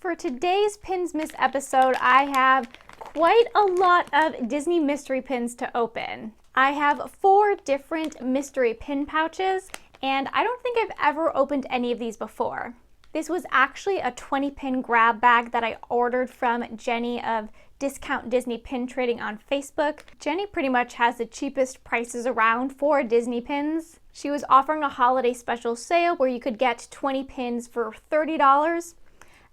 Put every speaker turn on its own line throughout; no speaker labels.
For today's Pinsmas episode, I have quite a lot of Disney mystery pins to open. I have 4 different mystery pin pouches, and I don't think I've ever opened any of these before. This was actually a 20 pin grab bag that I ordered from Jenny of Discount Disney Pin Trading on Facebook. Jenny pretty much has the cheapest prices around for Disney pins. She was offering a holiday special sale where you could get 20 pins for $30.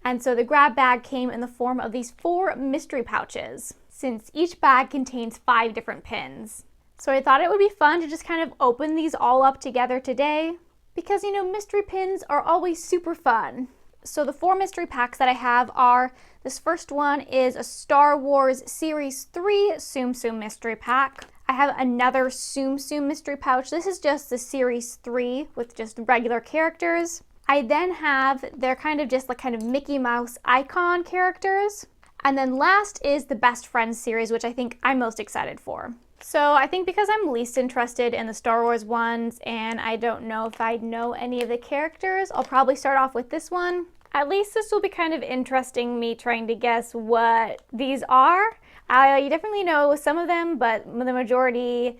And so the grab bag came in the form of these 4 mystery pouches, since each bag contains 5 different pins. So I thought it would be fun to just kind of open these all up together today, because you know, mystery pins are always super fun. So the 4 mystery packs that I have are, this first one is a Star Wars Series 3 Tsum Tsum mystery pack. I have another Tsum Tsum mystery pouch. This is just the Series 3 with just regular characters. I then have, they're kind of just like kind of Mickey Mouse icon characters. And then last is the Best Friends series, which I think I'm most excited for. So I think because I'm least interested in the Star Wars ones and I don't know if I know any of the characters, I'll probably start off with this one. At least this will be kind of interesting, me trying to guess what these are. You definitely know some of them, but the majority,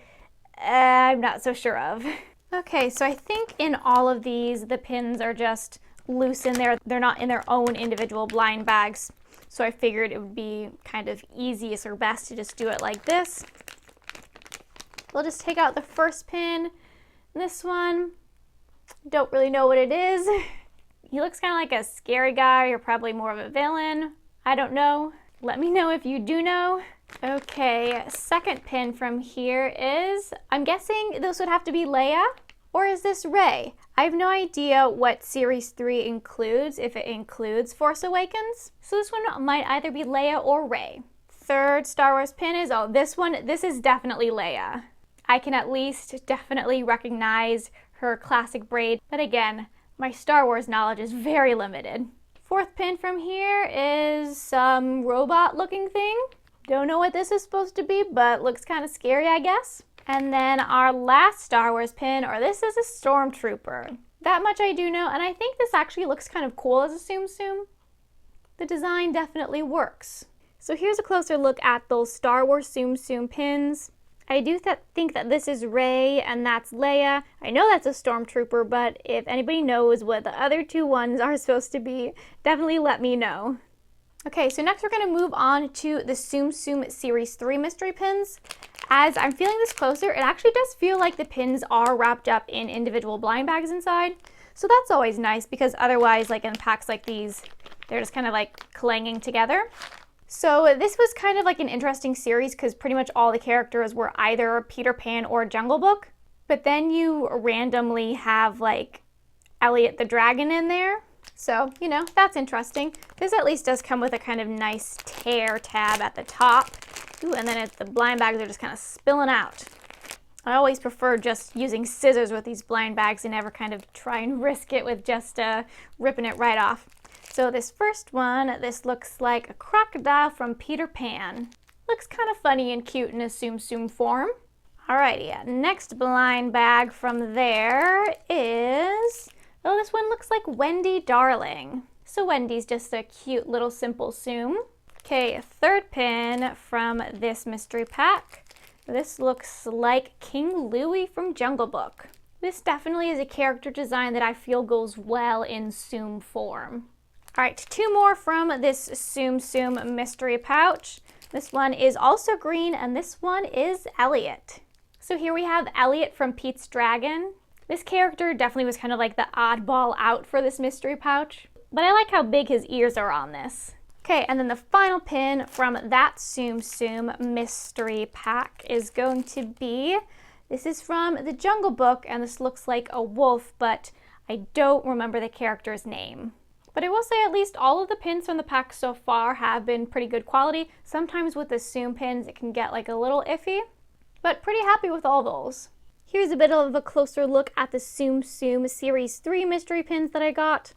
I'm not so sure of. Okay, so I think in all of these, the pins are just loose in there. They're not in their own individual blind bags. So I figured it would be kind of easiest or best to just do it like this. We'll just take out the first pin. This one, don't really know what it is. He looks kind of like a scary guy, or probably more of a villain. I don't know. Let me know if you do know. Okay, second pin from here is, I'm guessing this would have to be Leia, or is this Rey? I have no idea what Series 3 includes, if it includes Force Awakens. So this one might either be Leia or Rey. Third Star Wars pin is, oh, this is definitely Leia. I can at least definitely recognize her classic braid, but again, my Star Wars knowledge is very limited. Fourth pin from here is some robot looking thing. Don't know what this is supposed to be, but looks kind of scary, I guess. And then our last Star Wars pin, or this is a Stormtrooper. That much I do know, and I think this actually looks kind of cool as a Tsum Tsum. The design definitely works. So here's a closer look at those Star Wars Tsum Tsum pins. I do think that this is Rey and that's Leia. I know that's a Stormtrooper, but if anybody knows what the other 2 ones are supposed to be, definitely let me know. Okay, so next we're going to move on to the Tsum Tsum Series 3 mystery pins. As I'm feeling this closer, it actually does feel like the pins are wrapped up in individual blind bags inside. So that's always nice, because otherwise, like in packs like these, they're just kind of like clanging together. So this was kind of like an interesting series because pretty much all the characters were either Peter Pan or Jungle Book. But then you randomly have like Elliot the Dragon in there. So, you know, that's interesting. This at least does come with a kind of nice tear tab at the top. Ooh, and then the blind bags are just kind of spilling out. I always prefer just using scissors with these blind bags and never kind of try and risk it with just ripping it right off. So this first one, this looks like a crocodile from Peter Pan. Looks kind of funny and cute in a Tsum Tsum form. Alrighty, next blind bag from there is, oh, this one looks like Wendy Darling. So Wendy's just a cute little simple Tsum. Okay, third pin from this mystery pack. This looks like King Louie from Jungle Book. This definitely is a character design that I feel goes well in Tsum form. All right, 2 more from this Tsum Tsum mystery pouch. This one is also green, and this one is Elliot. So here we have Elliot from Pete's Dragon. This character definitely was kind of like the oddball out for this mystery pouch, but I like how big his ears are on this. Okay, and then the final pin from that Tsum Tsum mystery pack is going to be, this is from the Jungle Book, and this looks like a wolf, but I don't remember the character's name. But I will say at least all of the pins from the pack so far have been pretty good quality. Sometimes with the Tsum pins it can get like a little iffy, but pretty happy with all those. Here's a bit of a closer look at the Tsum Tsum Series 3 mystery pins that I got.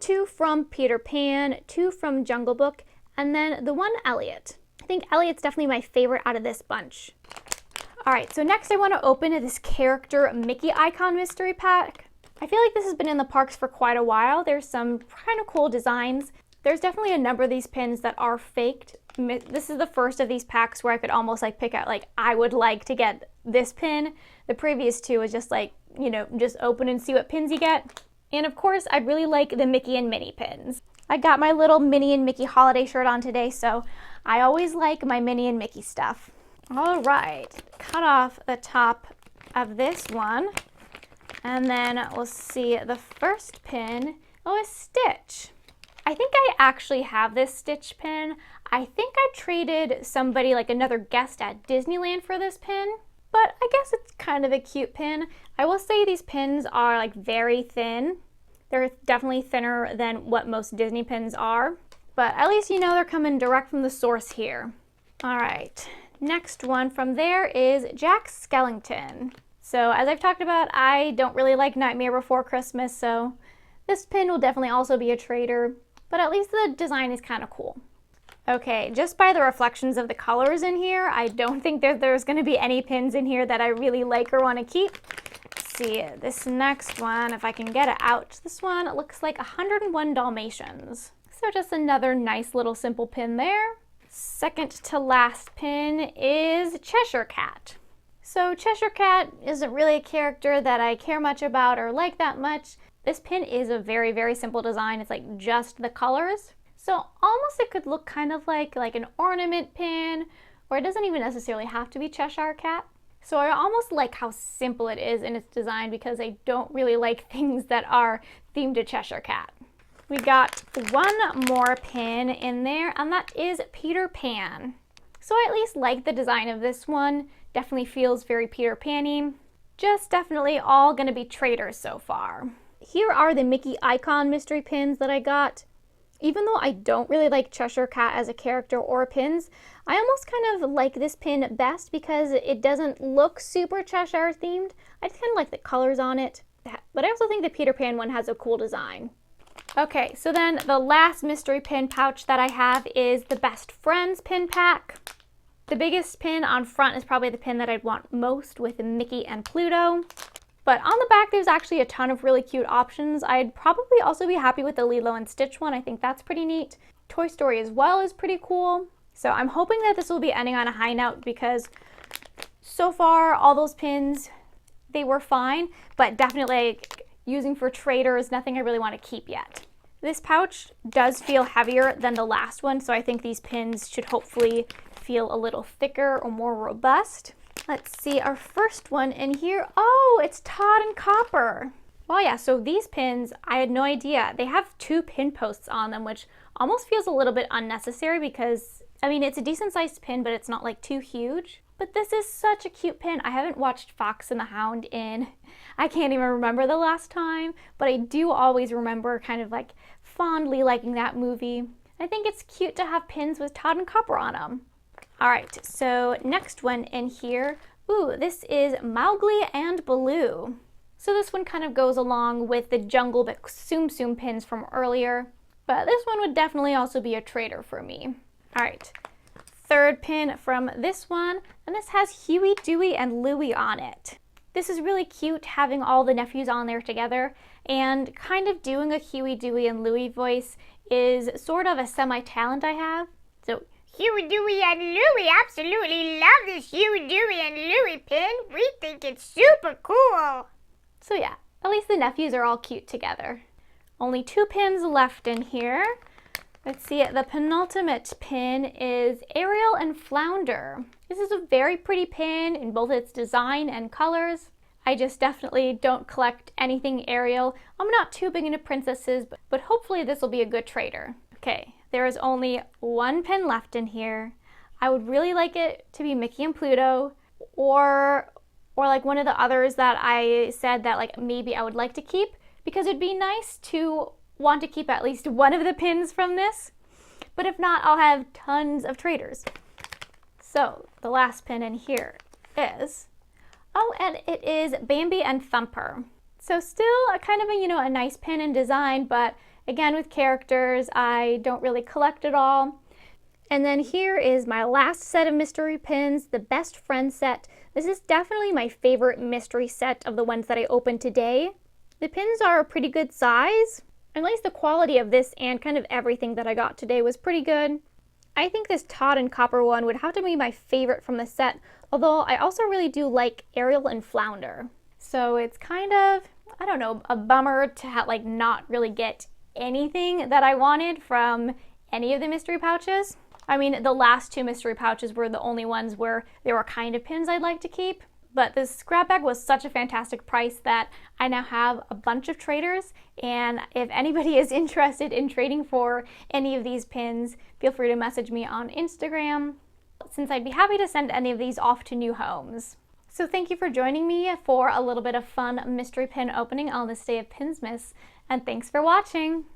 2 from Peter Pan, 2 from Jungle Book, and then the one Elliot. I think Elliot's definitely my favorite out of this bunch. Alright, so next I want to open this character Mickey Icon mystery pack. I feel like this has been in the parks for quite a while. There's some kind of cool designs. There's definitely a number of these pins that are faked. This is the first of these packs where I could almost like pick out like I would like to get this pin. The previous two was just like, you know, just open and see what pins you get. And of course, I really like the Mickey and Minnie pins. I got my little Minnie and Mickey holiday shirt on today, so I always like my Minnie and Mickey stuff. All right, cut off the top of this one. And then we'll see the first pin. Oh, a Stitch. I think I actually have this Stitch pin. I think I traded somebody, like another guest at Disneyland, for this pin, but I guess it's kind of a cute pin. I will say these pins are like very thin. They're definitely thinner than what most Disney pins are, but at least you know they're coming direct from the source here. All right, next one from there is Jack Skellington. So as I've talked about, I don't really like Nightmare Before Christmas, so this pin will definitely also be a trader, but at least the design is kind of cool. Okay, just by the reflections of the colors in here, I don't think there's going to be any pins in here that I really like or want to keep. Let's see, this next one, if I can get it out. This one, it looks like 101 Dalmatians. So just another nice little simple pin there. Second to last pin is Cheshire Cat. So Cheshire Cat isn't really a character that I care much about or like that much. This pin is a very, very simple design. It's like just the colors. So almost it could look kind of like an ornament pin, or it doesn't even necessarily have to be Cheshire Cat. So I almost like how simple it is in its design because I don't really like things that are themed to Cheshire Cat. We got one more pin in there, and that is Peter Pan. So I at least like the design of this one. Definitely feels very Peter Pan-y. Just definitely all gonna be traders so far. Here are the Mickey icon mystery pins that I got. Even though I don't really like Cheshire Cat as a character or pins, I almost kind of like this pin best because it doesn't look super Cheshire themed. I just kind of like the colors on it. But I also think the Peter Pan one has a cool design. Okay, so then the last mystery pin pouch that I have is the Best Friends pin pack. The biggest pin on front is probably the pin that I'd want most with Mickey and Pluto. But on the back, there's actually a ton of really cute options. I'd probably also be happy with the Lilo and Stitch one. I think that's pretty neat. Toy Story as well is pretty cool. So I'm hoping that this will be ending on a high note because so far, all those pins, they were fine, but definitely using for traders, nothing I really want to keep yet. This pouch does feel heavier than the last one, so I think these pins should hopefully feel a little thicker or more robust. Let's see, our first one in here. Oh, it's Todd and Copper. Well, yeah, so these pins, I had no idea. They have 2 pin posts on them, which almost feels a little bit unnecessary because, I mean, it's a decent sized pin, but it's not like too huge. But this is such a cute pin. I haven't watched Fox and the Hound in, I can't even remember the last time, but I do always remember kind of like fondly liking that movie. I think it's cute to have pins with Todd and Copper on them. All right, so next one in here. Ooh, this is Mowgli and Baloo. So this one kind of goes along with the Jungle Book Tsum Tsum pins from earlier, but this one would definitely also be a trader for me. All right, third pin from this one, and this has Huey, Dewey, and Louie on it. This is really cute having all the nephews on there together, and kind of doing a Huey, Dewey, and Louie voice is sort of a semi-talent I have. So
Huey, Dewey, and Louie absolutely love this Huey, Dewey, and Louie pin. We think it's super cool.
So yeah, at least the nephews are all cute together. Only 2 pins left in here. Let's see, the penultimate pin is Ariel and Flounder. This is a very pretty pin in both its design and colors. I just definitely don't collect anything Ariel. I'm not too big into princesses, but hopefully this will be a good trader. Okay, there is only 1 pin left in here. I would really like it to be Mickey and Pluto, or like one of the others that I said that like maybe I would like to keep, because it'd be nice to want to keep at least one of the pins from this. But if not, I'll have tons of traders. So the last pin in here is, oh, and it is Bambi and Thumper. So still a kind of a, a nice pin in design, but again with characters, I don't really collect it all. And then here is my last set of mystery pins, the Best Friend set. This is definitely my favorite mystery set of the ones that I opened today. The pins are a pretty good size. At least the quality of this and kind of everything that I got today was pretty good. I think this Todd and Copper one would have to be my favorite from the set, although I also really do like Ariel and Flounder. So it's kind of, I don't know, a bummer to not really get anything that I wanted from any of the mystery pouches. I mean, the last two mystery pouches were the only ones where there were kind of pins I'd like to keep. But this scrap bag was such a fantastic price that I now have a bunch of traders, and if anybody is interested in trading for any of these pins, feel free to message me on Instagram, since I'd be happy to send any of these off to new homes. So thank you for joining me for a little bit of fun mystery pin opening on this day of Pinsmas, and thanks for watching!